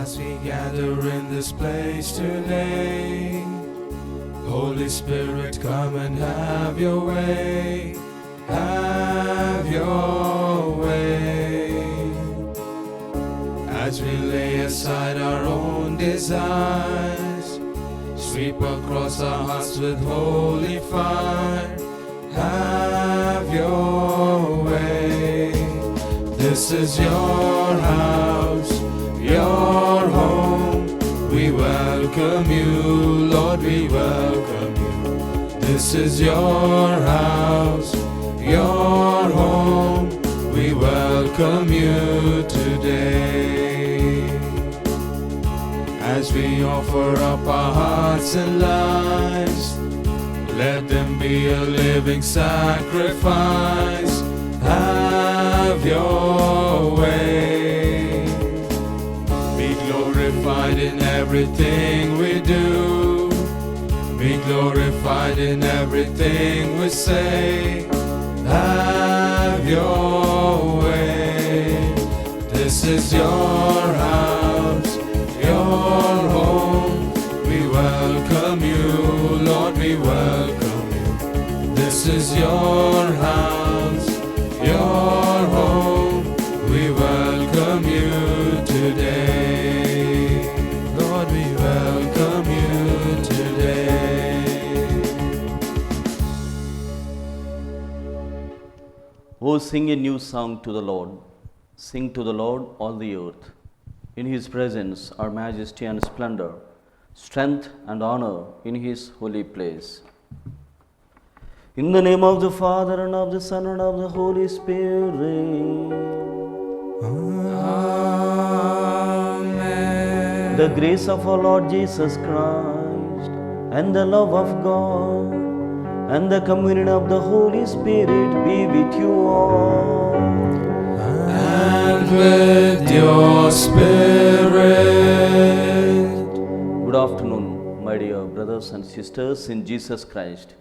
As we gather in this place today, Holy Spirit, come and have your way. Have your way. As we lay aside our own desires, sweep across our hearts with holy fire. Have your way. This is your house, your home. We welcome you, Lord, we welcome you. This is your house, your home. We welcome you today. As we offer up our hearts and lives, let them be a living sacrifice. Have your way. Be glorified in everything we do. Be glorified in everything we say. Have your way. This is your house, your home. We welcome you, Lord, we welcome you. This is your house, your home. We welcome you today. Lord, we welcome you today. Oh, sing a new song to the Lord. Sing to the Lord, all the earth. In His presence are majesty and splendor, strength and honor in His holy place. In the name of the Father, and of the Son, and of the Holy Spirit. Amen. The grace of our Lord Jesus Christ, and the love of God, and the communion of the Holy Spirit be with you all. And with your spirit. Good afternoon, my dear brothers and sisters in Jesus Christ.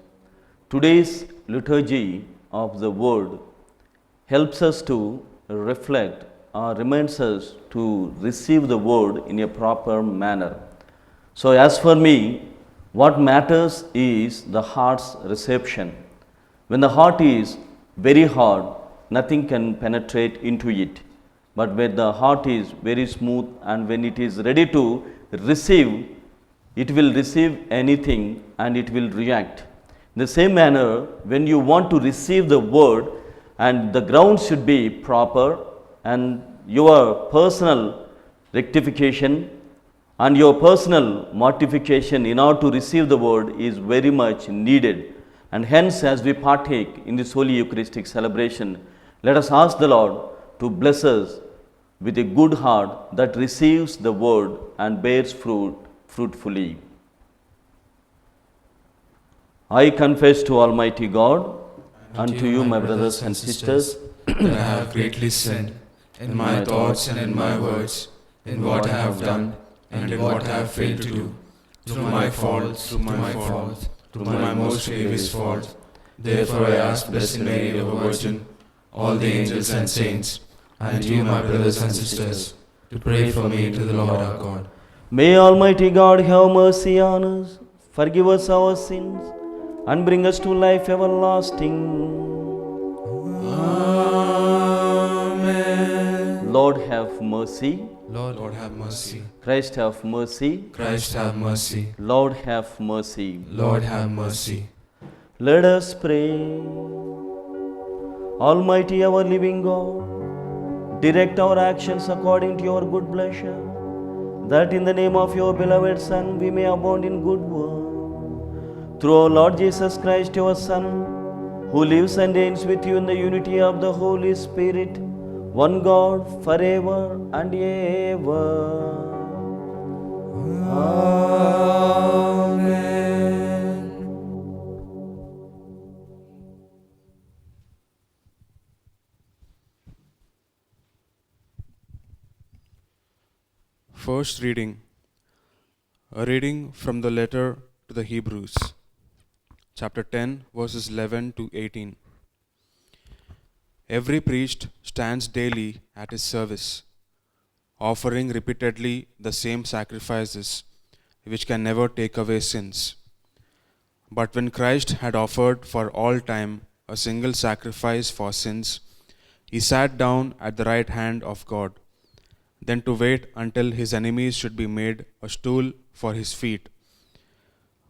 Today's liturgy of the Word helps us to reflect or reminds us to receive the Word in a proper manner. So, as for me, what matters is the heart's reception. When the heart is very hard, nothing can penetrate into it. But when the heart is very smooth and when it is ready to receive, it will receive anything and it will react. In the same manner, when you want to receive the word, and the ground should be proper, and your personal rectification and your personal mortification in order to receive the word is very much needed. And hence, as we partake in this Holy Eucharistic celebration, let us ask the Lord to bless us with a good heart that receives the word and bears fruit fruitfully. I confess to Almighty God and to you, my brothers and sisters, that I have greatly sinned in my thoughts and in my words, in what I have done and in what I have failed to do, through my fault, through my most grievous fault. Therefore I ask Blessed Mary, ever Virgin, all the angels and saints, and you, my brothers and sisters, to pray for me to the Lord our God. May Almighty God have mercy on us, forgive us our sins, and bring us to life everlasting. Amen. Lord have mercy. Lord have mercy. Christ have mercy. Christ have mercy. Lord have mercy. Lord have mercy. Let us pray. Almighty, our living God, direct our actions according to your good pleasure, that in the name of your beloved Son we may abound in good work. Through our Lord Jesus Christ, your Son, who lives and reigns with you in the unity of the Holy Spirit, one God, forever and ever. Amen. First reading. A reading from the letter to the Hebrews, chapter 10, verses 11 to 18. Every priest stands daily at his service, offering repeatedly the same sacrifices, which can never take away sins. But when Christ had offered for all time a single sacrifice for sins, he sat down at the right hand of God, then to wait until his enemies should be made a stool for his feet.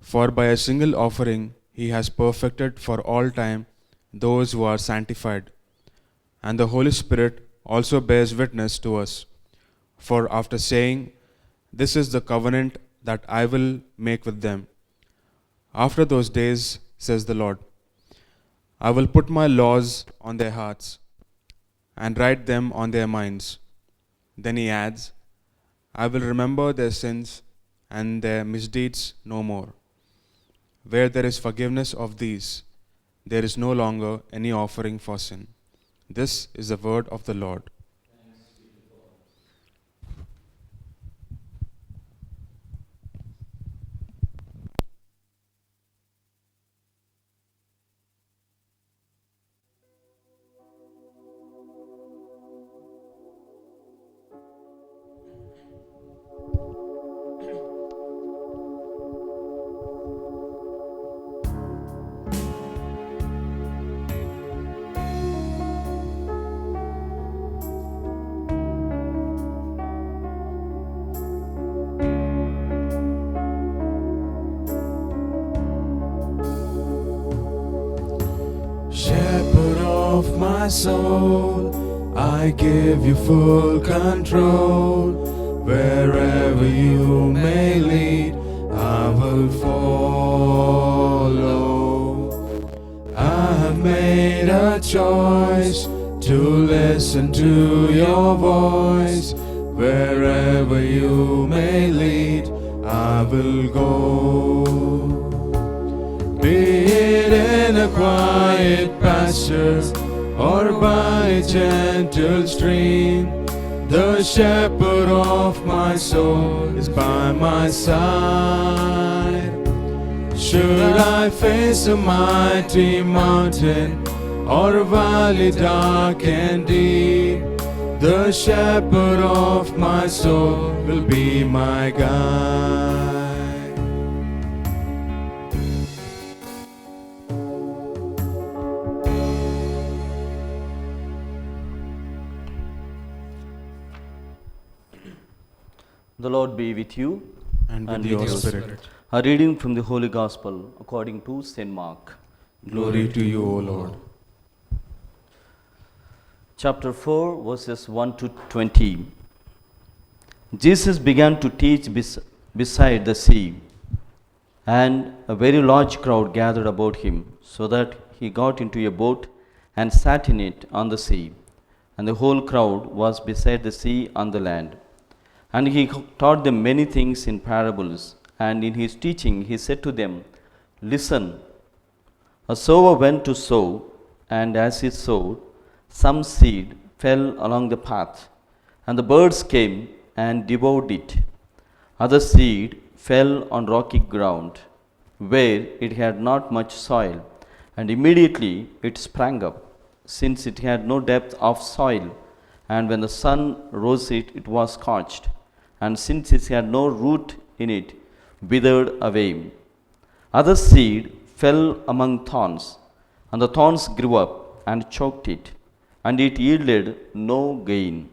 For by a single offering he has perfected for all time those who are sanctified. And the Holy Spirit also bears witness to us. For after saying, "This is the covenant that I will make with them after those days," says the Lord, "I will put my laws on their hearts and write them on their minds." Then he adds, "I will remember their sins and their misdeeds no more. Where there is forgiveness of these, there is no longer any offering for sin." This is the word of the Lord. Shepherd of my soul, I give you full control. Wherever you may lead, I will follow. I have made a choice to listen to your voice. Wherever you may lead, I will go. Be it in a quiet pasture or by a gentle stream, the shepherd of my soul is by my side. Should I face a mighty mountain or a valley dark and deep, the shepherd of my soul will be my guide. The Lord be with you. And with your spirit. A reading from the Holy Gospel according to St. Mark. Glory to you, O Lord. Chapter 4, verses 1 to 20. Jesus began to teach beside the sea, and a very large crowd gathered about him, so that he got into a boat and sat in it on the sea, and the whole crowd was beside the sea on the land. And he taught them many things in parables, and in his teaching he said to them, "Listen, a sower went to sow, and as he sowed, some seed fell along the path, and the birds came and devoured it. Other seed fell on rocky ground, where it had not much soil, and immediately it sprang up, since it had no depth of soil, and when the sun rose it was scorched, and since it had no root in it, withered away. Other seed fell among thorns, and the thorns grew up and choked it, and it yielded no gain.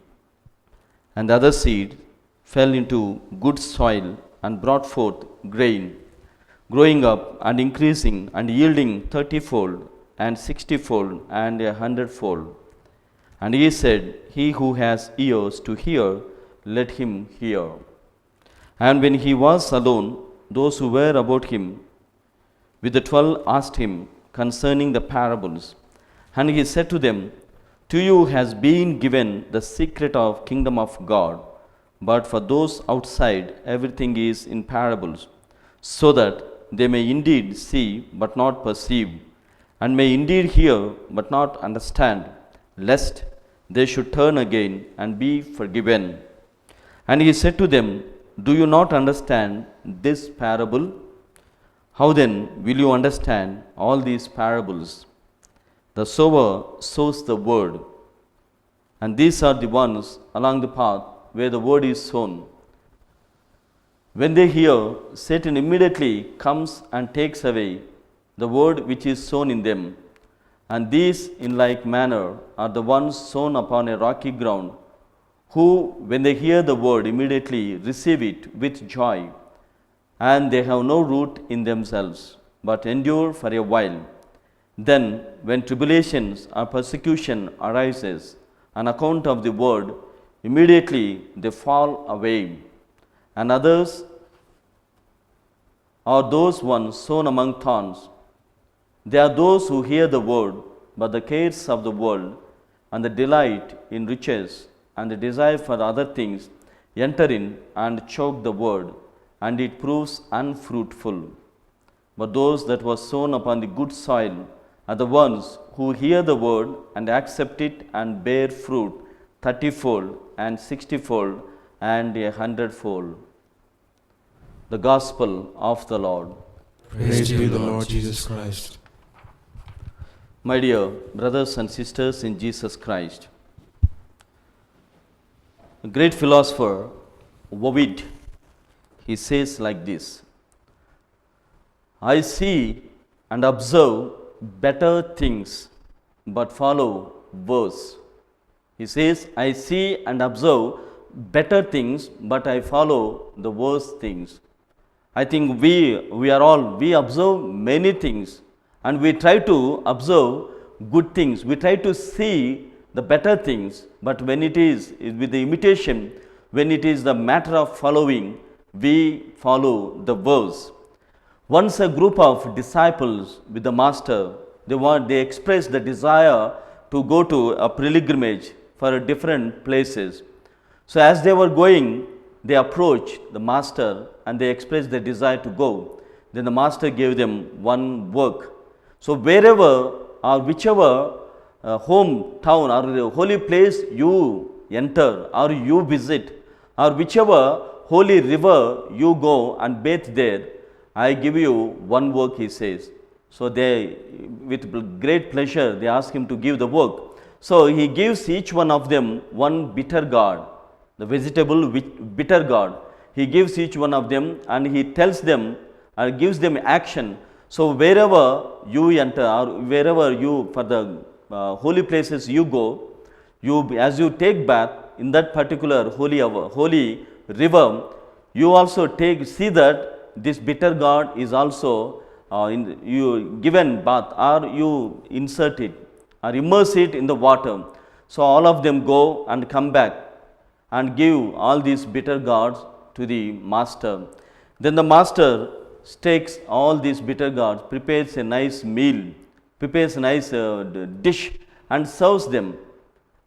And the other seed fell into good soil and brought forth grain, growing up and increasing and yielding 30-fold and 60-fold and 100-fold. And he said, He who has ears to hear, let him hear. And when he was alone, those who were about him with the 12 asked him concerning the parables. And he said to them, To you has been given the secret of kingdom of God, but for those outside everything is in parables, so that they may indeed see but not perceive, and may indeed hear but not understand, lest they should turn again and be forgiven. And he said to them, Do you not understand this parable? How then will you understand all these parables? The sower sows the word, and these are the ones along the path where the word is sown. When they hear, Satan immediately comes and takes away the word which is sown in them. And these, in like manner, are the ones sown upon a rocky ground, who, when they hear the word, immediately receive it with joy, and they have no root in themselves, but endure for a while. Then, when tribulations or persecution arises on account of the word, immediately they fall away. And others are those ones sown among thorns. They are those who hear the word, but the cares of the world and the delight in riches and the desire for other things enter in and choke the word, and it proves unfruitful. But those that were sown upon the good soil are the ones who hear the word and accept it and bear fruit 30-fold and 60-fold and 100-fold. The Gospel of the Lord. Praise be the Lord Jesus Christ. My dear brothers and sisters in Jesus Christ, a great philosopher, Ovid, he says like this: I see and observe better things, but follow worse. He says, I see and observe better things, but I follow the worst things. I think we observe many things, and we try to observe good things. We try to see the better things, but when it is with the imitation, when it is the matter of following, we follow the worse. Once a group of disciples with the master, they expressed the desire to go to a pilgrimage for different places. So as they were going, they approached the master and they expressed their desire to go. Then the master gave them one work. So wherever or whichever hometown or holy place you enter or you visit, or whichever holy river you go and bathe there, I give you one work, he says. So they, with great pleasure, they ask him to give the work. So he gives each one of them one bitter gourd, the vegetable bitter gourd. He gives each one of them and he tells them or gives them action. So wherever you enter or wherever you, for the holy places you go, as you take bath in that particular holy river, you also see that this bitter gourd is also you given bath, or you insert it or immerse it in the water. So all of them go and come back and give all these bitter gourds to the master. Then the master takes all these bitter gourds, prepares a nice meal, prepares a nice dish and serves them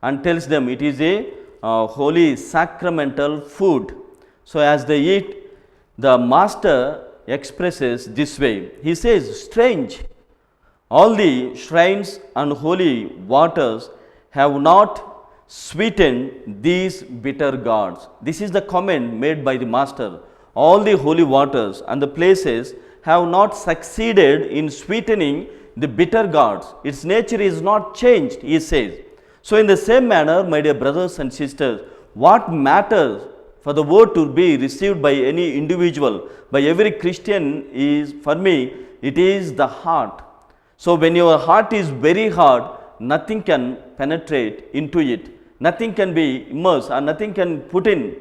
and tells them it is a holy sacramental food. So as they eat, the master expresses this way. He says, strange, all the shrines and holy waters have not sweetened these bitter gourds. This is the comment made by the master. All the holy waters and the places have not succeeded in sweetening the bitter gourds. Its nature is not changed, he says. So in the same manner, my dear brothers and sisters, what matters for the word to be received by any individual, by every Christian, is, for me, it is the heart. So when your heart is very hard, nothing can penetrate into it. Nothing can be immersed or nothing can put in.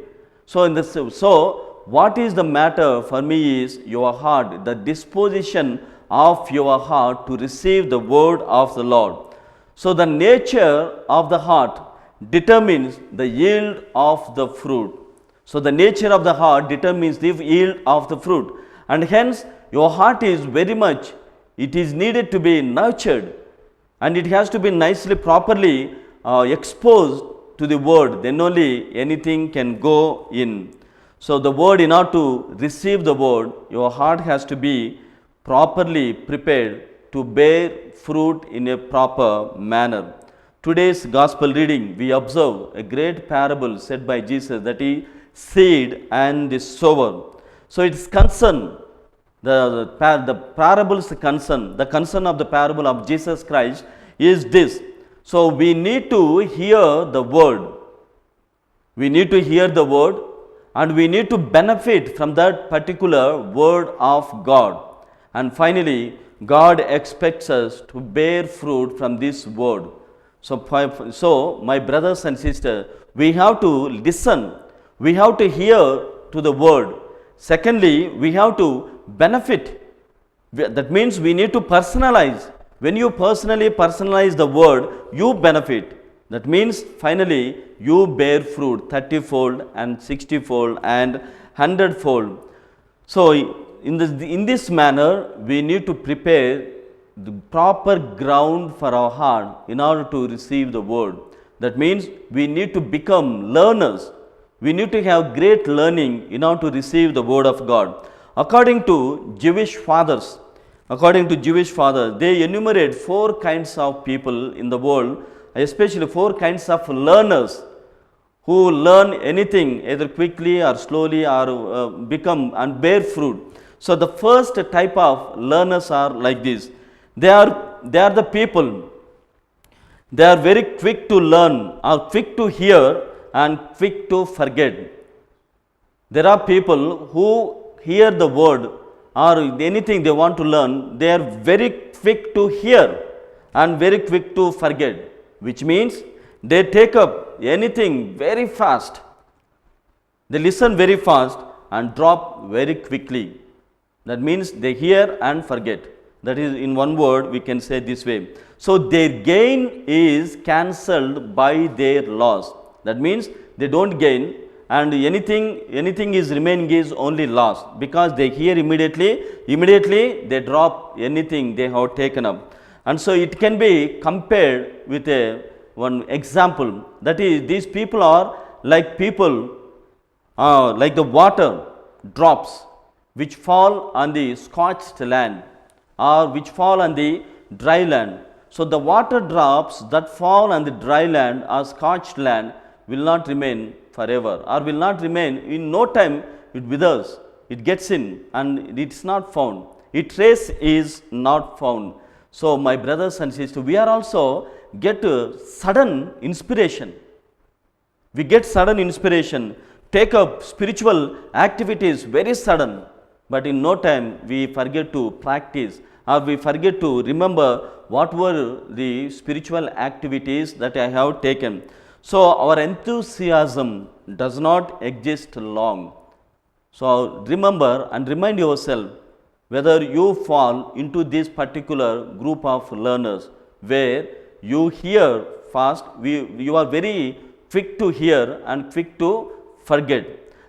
So what is the matter for me is your heart, the disposition of your heart to receive the word of the Lord. So the nature of the heart determines the yield of the fruit. So the nature of the heart determines the yield of the fruit, and hence your heart is very much, it is needed to be nurtured, and it has to be nicely, properly exposed to the word. Then only anything can go in. So the word, in order to receive the word, your heart has to be properly prepared to bear fruit in a proper manner. Today's gospel reading, we observe a great parable said by Jesus, that is seed and the sower. So its concern, the parable's concern, the concern of the parable of Jesus Christ is this. So we need to hear the word. We need to hear the word and we need to benefit from that particular word of God. And finally, God expects us to bear fruit from this word. So my brothers and sisters, we have to listen, we have to hear to the word. Secondly, we have to benefit. That means we need to personalize. When you personally personalize the word, you benefit. That means finally you bear fruit 30-fold and 60-fold and 100-fold. So in this manner, we need to prepare the proper ground for our heart in order to receive the word. That means we need to become learners. We need to have great learning in order to receive the word of God. According to Jewish fathers, they enumerate 4 kinds of people in the world, especially 4 kinds of learners who learn anything either quickly or slowly or become and bear fruit. So the first type of learners are like this. They are the people. They are very quick to learn, or quick to hear and quick to forget. There are people who hear the word or anything they want to learn, they are very quick to hear and very quick to forget, which means they take up anything very fast. They listen very fast and drop very quickly. That means they hear and forget. That is, in one word, we can say this way. So their gain is cancelled by their loss. That means they don't gain, and anything is remaining is only loss, because they hear immediately they drop anything they have taken up. And so it can be compared with one example, that is, these people are like like the water drops which fall on the scorched land or which fall on the dry land. So the water drops that fall on the dry land or scorched land will not remain forever, or will not remain. In no time it withers, it gets in and it is not found, its trace is not found. So my brothers and sisters, we are also get sudden inspiration. We get sudden inspiration, take up spiritual activities very sudden, but in no time we forget to practice, or we forget to remember what were the spiritual activities that I have taken. So our enthusiasm does not exist long. So remember and remind yourself whether you fall into this particular group of learners where you hear fast, you are very quick to hear and quick to forget.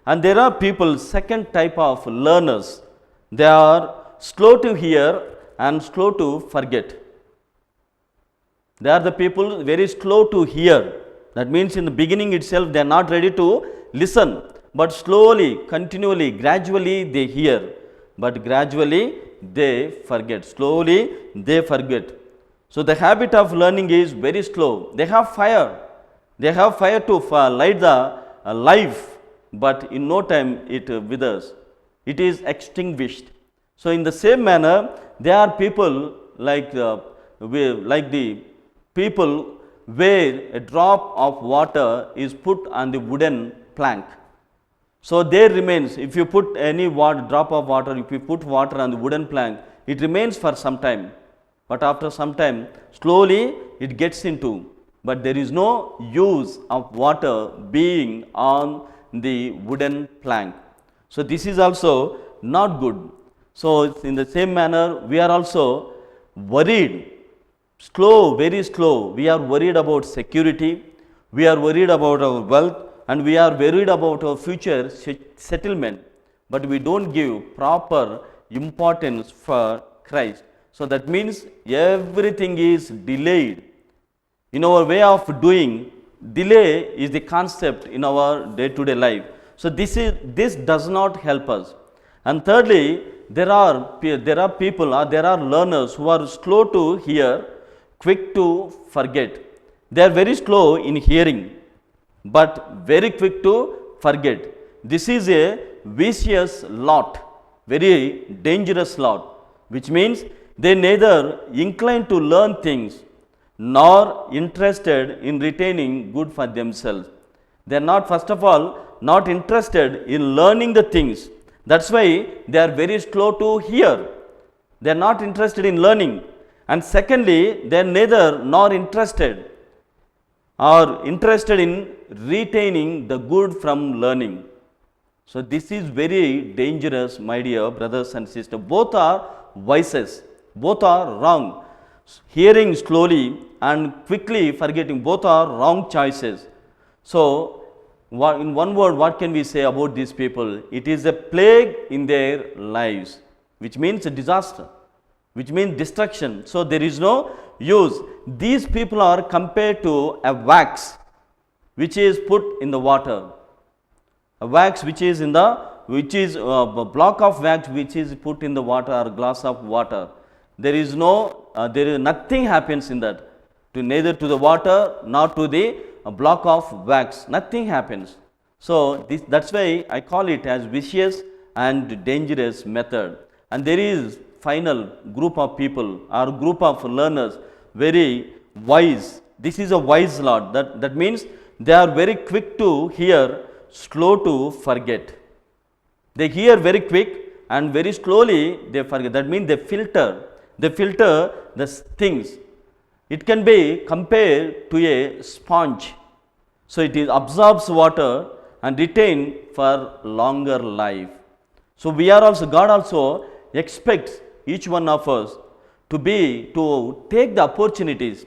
And there are people, second type of learners, they are slow to hear and slow to forget. They are the people very slow to hear. That means in the beginning itself they are not ready to listen, but slowly, continually, gradually they hear, but gradually they forget. Slowly they forget. So the habit of learning is very slow. They have fire. They have fire to light the life, but in no time it withers. It is extinguished. So in the same manner, there are people like the people where a drop of water is put on the wooden plank. So there remains, if you put any drop of water, if you put water on the wooden plank, it remains for some time. But after some time, slowly it gets into, but there is no use of water being on the wooden plank. So this is also not good. So in the same manner, we are also worried, slow, very slow. We are worried about security, we are worried about our wealth, and we are worried about our future settlement, but we don't give proper importance for Christ. So that means everything is delayed. In our way of doing, delay is the concept in our day-to-day life. So this does not help us. And thirdly, there are people, or there are learners who are slow to hear, quick to forget. They are very slow in hearing, but very quick to forget. This is a vicious lot, very dangerous lot, which means they neither inclined to learn things nor interested in retaining good for themselves. They are not, first of all, not interested in learning the things. That's why they are very slow to hear. They are not interested in learning. And secondly, they are neither nor interested in retaining the good from learning. So this is very dangerous, my dear brothers and sisters. Both are vices, both are wrong. Hearing slowly and quickly forgetting, both are wrong choices. So in one word, what can we say about these people? It is a plague in their lives, which means a disaster, which means destruction. So there is no use. These people are compared to a wax which is put in the water. A wax which is a block of wax which is put in the water, or glass of water. There is nothing happens in that, neither to the water nor to the block of wax. Nothing happens. So that's why I call it as vicious and dangerous method. And there is final group of people or group of learners, very wise. This is a wise lot. That means they are very quick to hear, slow to forget. They hear very quick and very slowly they forget. That means they filter the things. It can be compared to a sponge. So it absorbs water and retain for longer life. So God also expects each one of us to take the opportunities.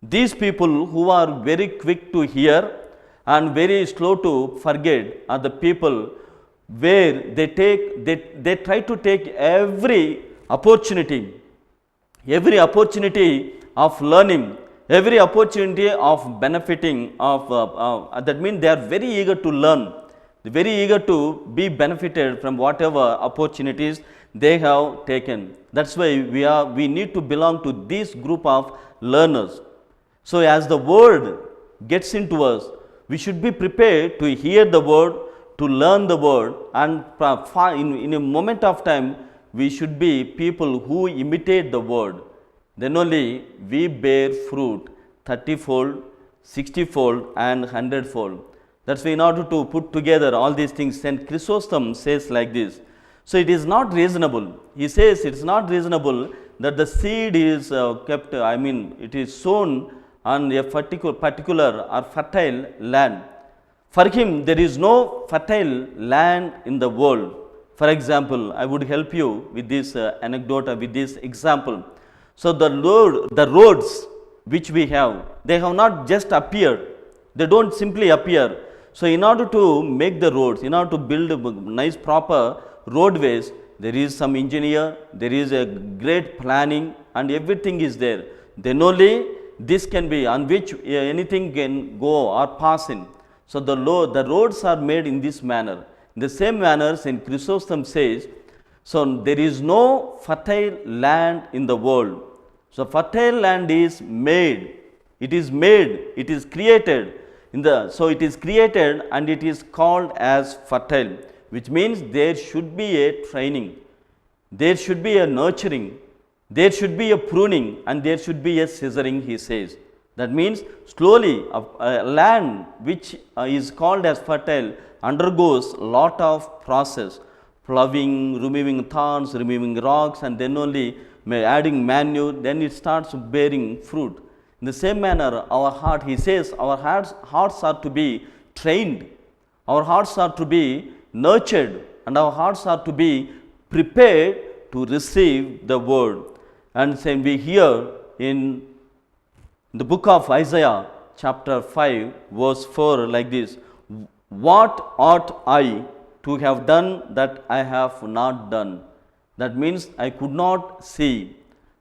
These people who are very quick to hear and very slow to forget are the people where they try to take every opportunity of learning, every opportunity of benefiting that means they are very eager to learn, very eager to be benefited from whatever opportunities they have taken. That's why we need to belong to this group of learners. So as the word gets into us, we should be prepared to hear the word, to learn the word, and in a moment of time we should be people who imitate the word. Then only we bear fruit 30-fold, 60-fold and 100-fold. That's why in order to put together all these things, St. Chrysostom says like this. So it is not reasonable. He says it's not reasonable that the seed is it is sown on a particular or fertile land. For him, there is no fertile land in the world. For example, I would help you with this anecdote or with this example. So the roads which we have, they have not just appeared. They don't simply appear. So in order to make the roads, in order to build nice proper roadways, there is some engineer, there is a great planning, and everything is there. Then only this can be on which anything can go or pass in. So the roads are made in this manner. In the same manner, St. Chrysostom says, so there is no fertile land in the world. So fertile land is made. It is created. So it is created and it is called as fertile, which means there should be a training, there should be a nurturing, there should be a pruning, and there should be a scissoring, he says. That means slowly a land which is called as fertile undergoes lot of process, ploughing, removing thorns, removing rocks, and then only adding manure, then it starts bearing fruit. In the same manner, our heart, he says, our hearts are to be trained, our hearts are to be nurtured, and our hearts are to be prepared to receive the word. And then we hear in the book of Isaiah, chapter 5, verse 4, like this: what ought I to have done that I have not done? That means I could not see,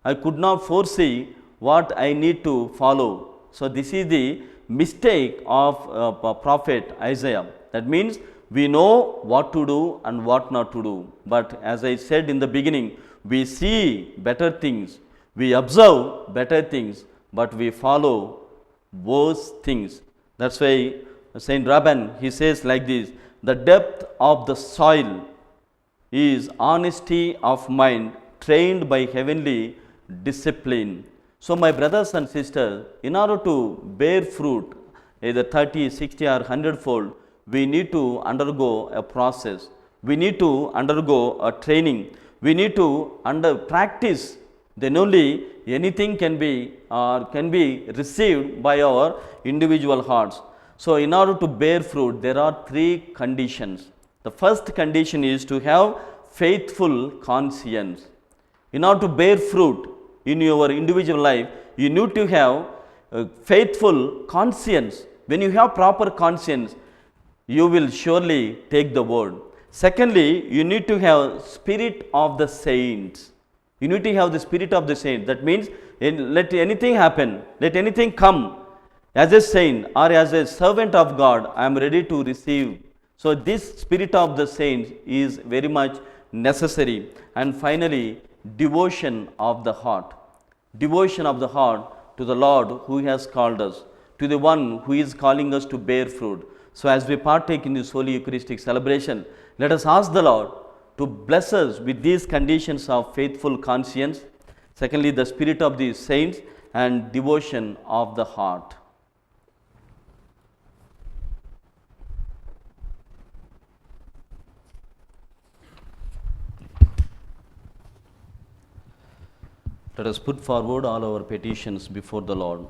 I could not foresee what I need to follow. So this is the mistake of prophet Isaiah. That means we know what to do and what not to do. But as I said in the beginning, we see better things, we observe better things, but we follow worse things. That's why Saint Rabban, he says like this: the depth of the soil is honesty of mind trained by heavenly discipline. So my brothers and sisters, in order to bear fruit, either 30, 60 or 100-fold, we need to undergo a process. We need to undergo a training. We need to practice. Then only anything can be received by our individual hearts. So in order to bear fruit, there are 3 conditions. The first condition is to have faithful conscience. In order to bear fruit in your individual life, you need to have a faithful conscience. When you have proper conscience, you will surely take the word. Secondly, you need to have spirit of the saints. You need to have the spirit of the saints. That means let anything happen, let anything come. As a saint or as a servant of God, I am ready to receive. So this spirit of the saints is very much necessary. And finally, devotion of the heart. Devotion of the heart to the Lord who has called us, to the one who is calling us to bear fruit. So as we partake in this Holy Eucharistic celebration, let us ask the Lord to bless us with these conditions of faithful conscience. Secondly, the spirit of the saints and devotion of the heart. Let us put forward all our petitions before the Lord.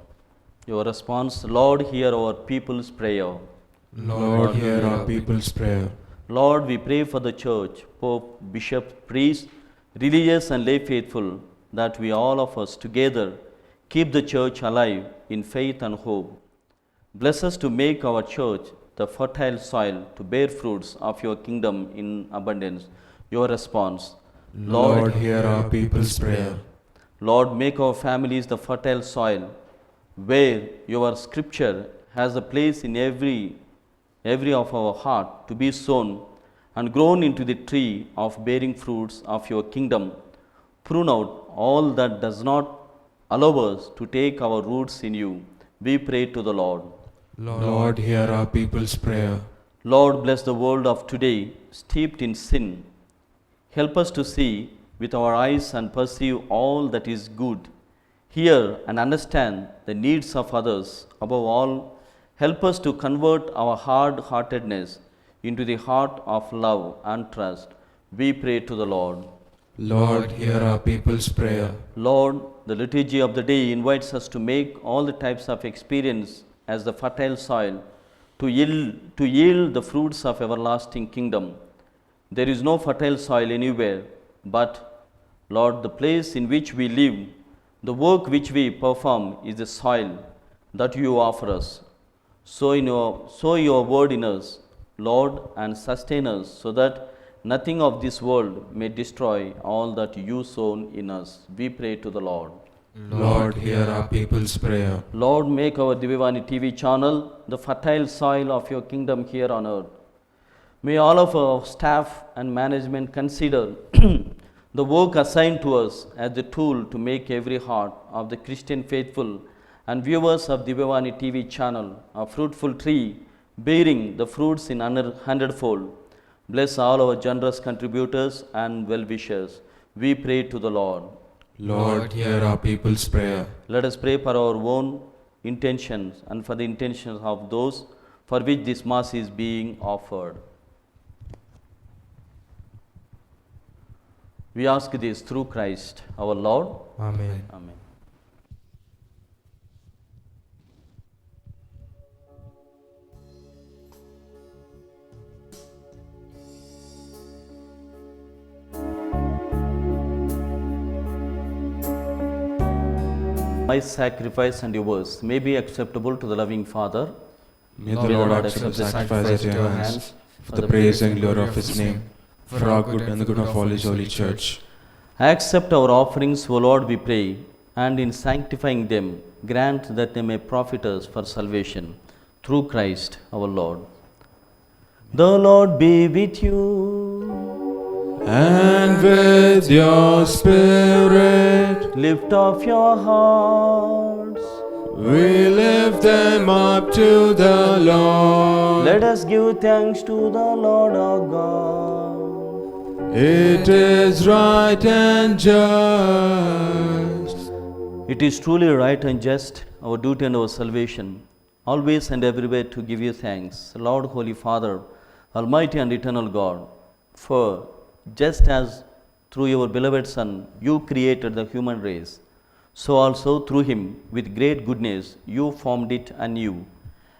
Your response: Lord, hear our people's prayer. Lord, hear our people's prayer. Lord, we pray for the church, Pope, Bishop, priest, religious and lay faithful, that we all of us together keep the church alive in faith and hope. Bless us to make our church the fertile soil to bear fruits of your kingdom in abundance. Your response: Lord, hear our people's prayer. Lord, make our families the fertile soil where your scripture has a place in every of our heart to be sown and grown into the tree of bearing fruits of your kingdom. Prune out all that does not allow us to take our roots in you. We pray to the Lord. Lord, hear our people's prayer. Lord, bless the world of today, steeped in sin. Help us to see with our eyes and perceive all that is good. Hear and understand the needs of others. Above all, help us to convert our hard-heartedness into the heart of love and trust. We pray to the Lord. Lord, hear our people's prayer. Lord, the liturgy of the day invites us to make all the types of experience as the fertile soil to yield the fruits of everlasting kingdom. There is no fertile soil anywhere, but Lord, the place in which we live, the work which we perform is the soil that you offer us. Sow your word in us, Lord, and sustain us so that nothing of this world may destroy all that you sown in us. We pray to the Lord. Lord, hear our people's prayer. Lord, make our Divyavani TV channel the fertile soil of your kingdom here on earth. May all of our staff and management consider the work assigned to us as the tool to make every heart of the Christian faithful and viewers of Divyavani TV channel a fruitful tree bearing the fruits in 100-fold. Bless all our generous contributors and well-wishers. We pray to the Lord. Lord, hear our people's prayer. Let us pray for our own intentions and for the intentions of those for which this Mass is being offered. We ask this through Christ our Lord. Amen. Amen. My sacrifice and yours may be acceptable to the loving Father. May the Lord accept the sacrifice at your hands for the praise and glory of His name, for our good and the good of all His holy Church. Accept our offerings, O Lord, we pray, and in sanctifying them, grant that they may profit us for salvation. Through Christ our Lord. The Lord be with you. And with your spirit, Lift up your hearts. we lift them up to the Lord. Let us give thanks to the Lord our God. It is right and just. It is truly right and just, our duty and our salvation, always and everywhere to give you thanks, Lord, Holy Father, Almighty and eternal God, for just as through your beloved Son you created the human race, so also through him, with great goodness, you formed it anew.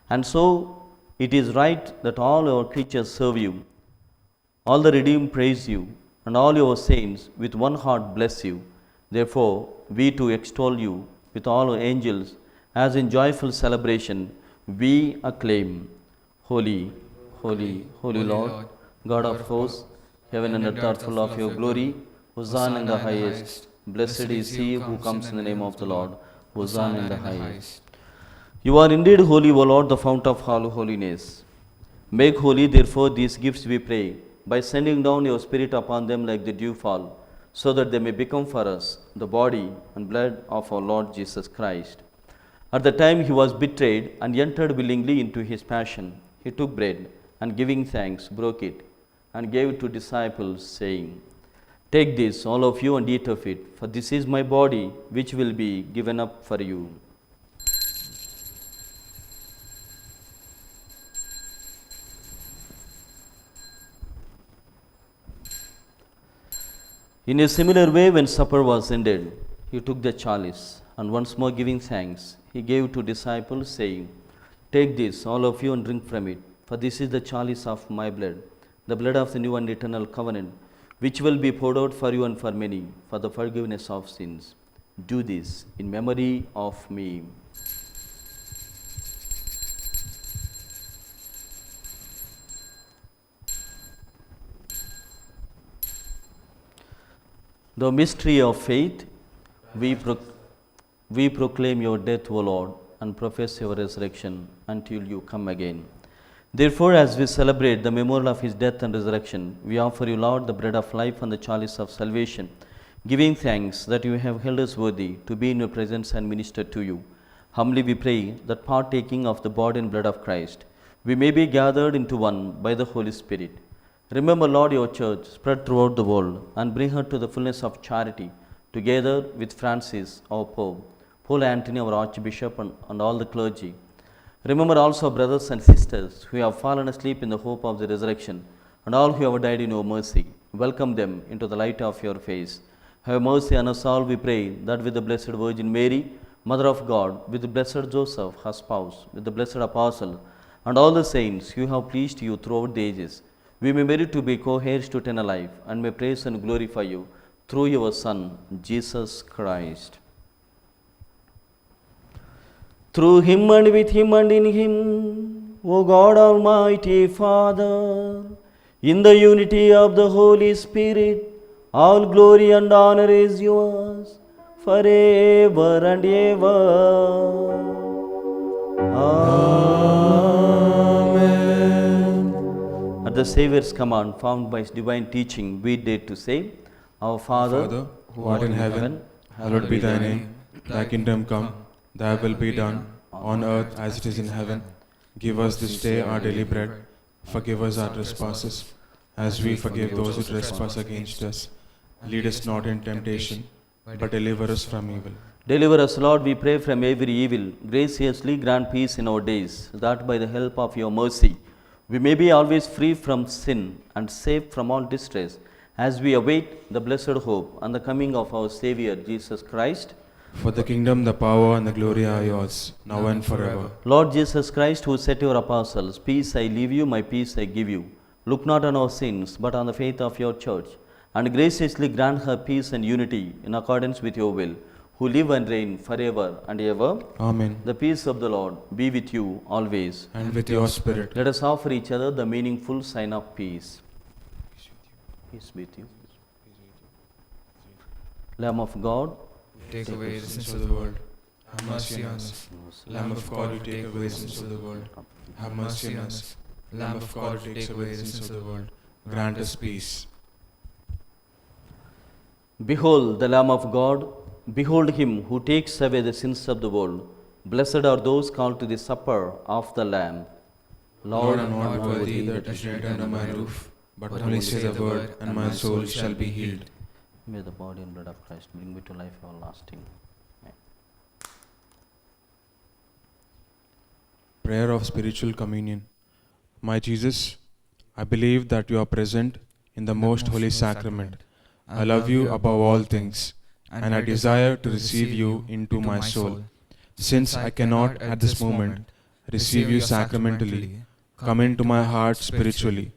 And so it is right that all our creatures serve you, all the redeemed praise you, and all your saints with one heart bless you. Therefore, we too extol you with all our angels, as in joyful celebration we acclaim, Holy, holy, holy Lord, God of hosts, heaven and earth are full of your glory. Hosanna in the highest. Blessed is he who comes in the name of the Lord. Hosanna in the highest. You are indeed holy, O Lord, the fount of all holiness. Make holy, therefore, these gifts, we pray, by sending down your Spirit upon them like the dewfall, so that they may become for us the body and blood of our Lord Jesus Christ. At the time he was betrayed and entered willingly into his passion, he took bread and giving thanks, broke it and gave it to disciples, saying, Take this, all of you, and eat of it, for this is my body, which will be given up for you. In a similar way, when supper was ended, he took the chalice, and once more giving thanks, he gave to disciples, saying, Take this, all of you, and drink from it, for this is the chalice of my blood, the blood of the new and eternal covenant, which will be poured out for you and for many, for the forgiveness of sins. Do this in memory of me. The mystery of faith, we proclaim your death, O Lord, and profess your resurrection until you come again. Therefore, as we celebrate the memorial of his death and resurrection, we offer you, Lord, the bread of life and the chalice of salvation, giving thanks that you have held us worthy to be in your presence and minister to you. Humbly we pray that, partaking of the body and blood of Christ, we may be gathered into one by the Holy Spirit. Remember, Lord, your church spread throughout the world, and bring her to the fullness of charity, together with Francis, our Pope, Paul Antony, our Archbishop, and all the clergy. Remember also brothers and sisters who have fallen asleep in the hope of the resurrection, and all who have died in your mercy. Welcome them into the light of your face. Have mercy on us all, we pray, that with the Blessed Virgin Mary, Mother of God, with the Blessed Joseph, her spouse, with the blessed Apostle, and all the saints who have pleased you throughout the ages, we may merit to be co-heirs to eternal life, and may praise and glorify you through your Son, Jesus Christ. Through him and with him and in him, O God Almighty Father, in the unity of the Holy Spirit, all glory and honor is yours forever and ever. Amen. At the Saviour's command, found by his divine teaching, we dare to say, Our Father, who art in heaven, hallowed be thy name. Thy kingdom come, thy will be done, on earth as it is in heaven. Give us this day our daily bread. Forgive us our trespasses, as we forgive those who trespass against us. Lead us not in temptation, but deliver us from evil. Deliver us, Lord, we pray, from every evil. Graciously grant peace in our days, that by the help of your mercy, we may be always free from sin and safe from all distress, as we await the blessed hope and the coming of our Saviour, Jesus Christ. For the kingdom, the power, and the glory are yours, now and forever. Lord Jesus Christ, who said to your apostles, Peace I leave you, my peace I give you, look not on our sins, but on the faith of your church, and graciously grant her peace and unity in accordance with your will, who live and reign forever and ever. Amen. The peace of the Lord be with you always. And with your spirit. Let us offer each other the meaningful sign of peace. Peace with you. Lamb of God, Take away the sins of the world. Have mercy on us. Lamb of God, who take away the sins of the world. Have mercy on us. Lamb of God, who takes away the sins of the world. Grant us peace. behold the Lamb of God, behold him who takes away the sins of the world. Blessed are those called to the supper of the Lamb. Lord, I am not worthy that you should enter under my roof, but only say the word, and my soul shall be healed. May the body and blood of Christ bring me to life everlasting. Amen. Prayer of Spiritual Communion. My Jesus, I believe that you are present in the most holy sacrament. I love you above all things, and I desire to receive you into my soul. Since I cannot at this moment receive you sacramentally, come into my heart spiritually.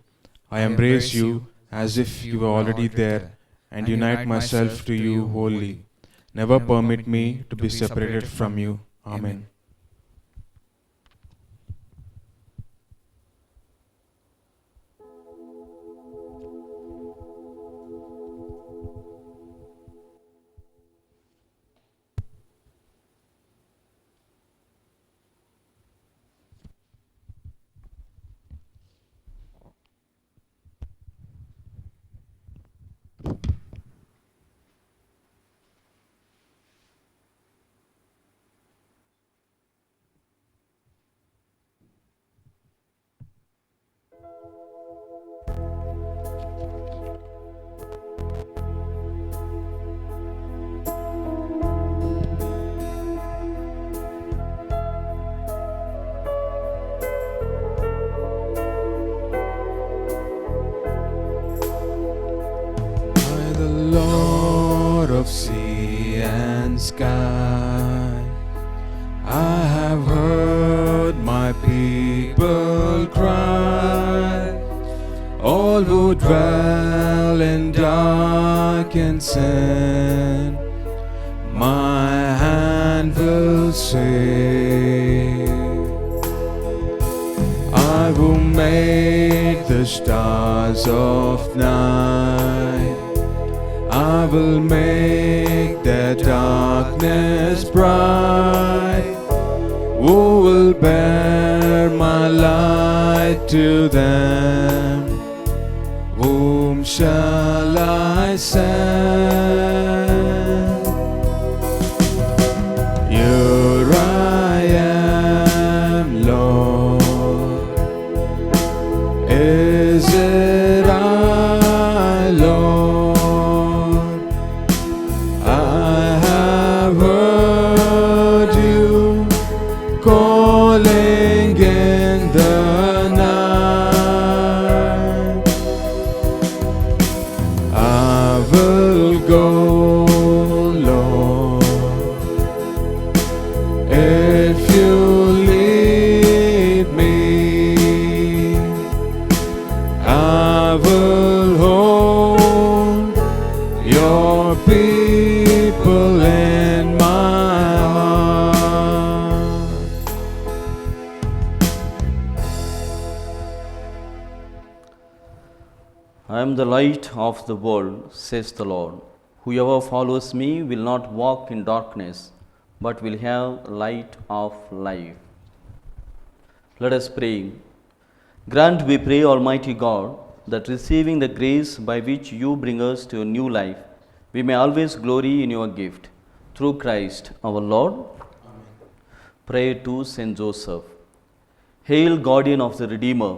I embrace you as if you were already there and unite myself to you wholly. Never permit me to be separated from you. Amen. By the Lord of sea and sky, I have heard my people cry. All who dwell in dark and sin, my hand will save. I will make the stars of night, I will make their darkness bright. Who will bear my light to them? Whom shall I send? Here I am, Lord. Is it I, Lord? I have heard you calling in the night. I will go, Lord, if you lead me. I will hold your people in my heart. I am the light of the world, says the Lord. Whoever follows me will not walk in darkness, but will have light of life. Let us pray. Grant, we pray, Almighty God, that receiving the grace by which you bring us to a new life, we may always glory in your gift. Through Christ our Lord. Amen. Pray to Saint Joseph. Hail, guardian of the Redeemer,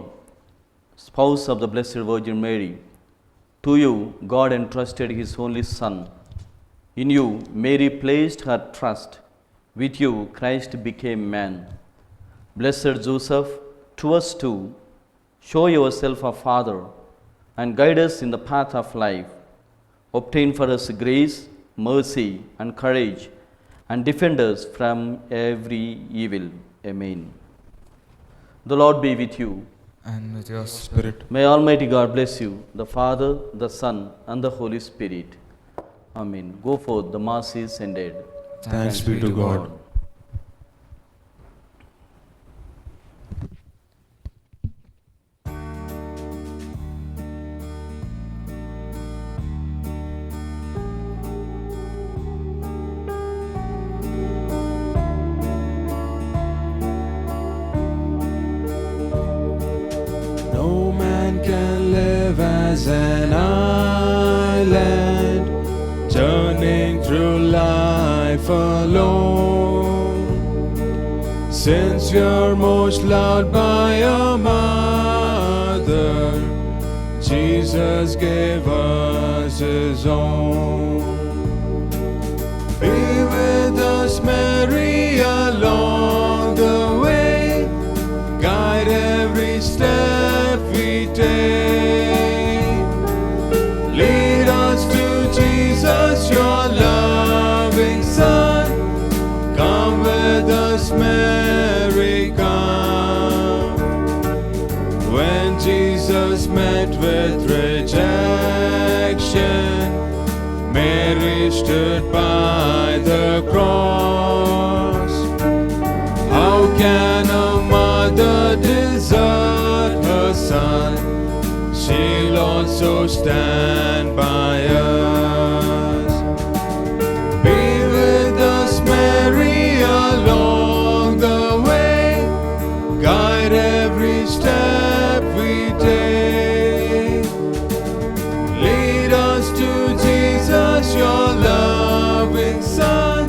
spouse of the Blessed Virgin Mary. To you God entrusted his only Son. In you Mary placed her trust. With you Christ became man. Blessed Joseph, to us too, show yourself a Father and guide us in the path of life. Obtain for us grace, mercy, and courage, and defend us from every evil. Amen. The Lord be with you. And with your spirit. May Almighty God bless you, the Father, the Son, and the Holy Spirit. Amen. Go forth, the Mass is ended. Thanks be to God. No man can live as an island, turning through life alone. Since you're most loved by your mother, Jesus gave us his own. Be with us, Mary, along the way. salvation. Mary stood by the cross. How can a mother desert her son? She'll also stand by us. Be with us, Mary, along the way. Guide every step we take. Lead us to Jesus, your loving Son.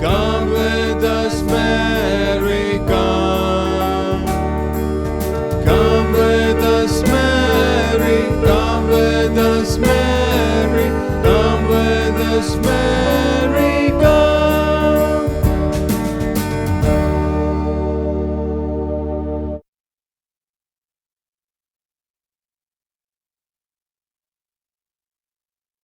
Come with us, Mary, come. Come with us, Mary. Come with us, Mary. Come with us, Mary.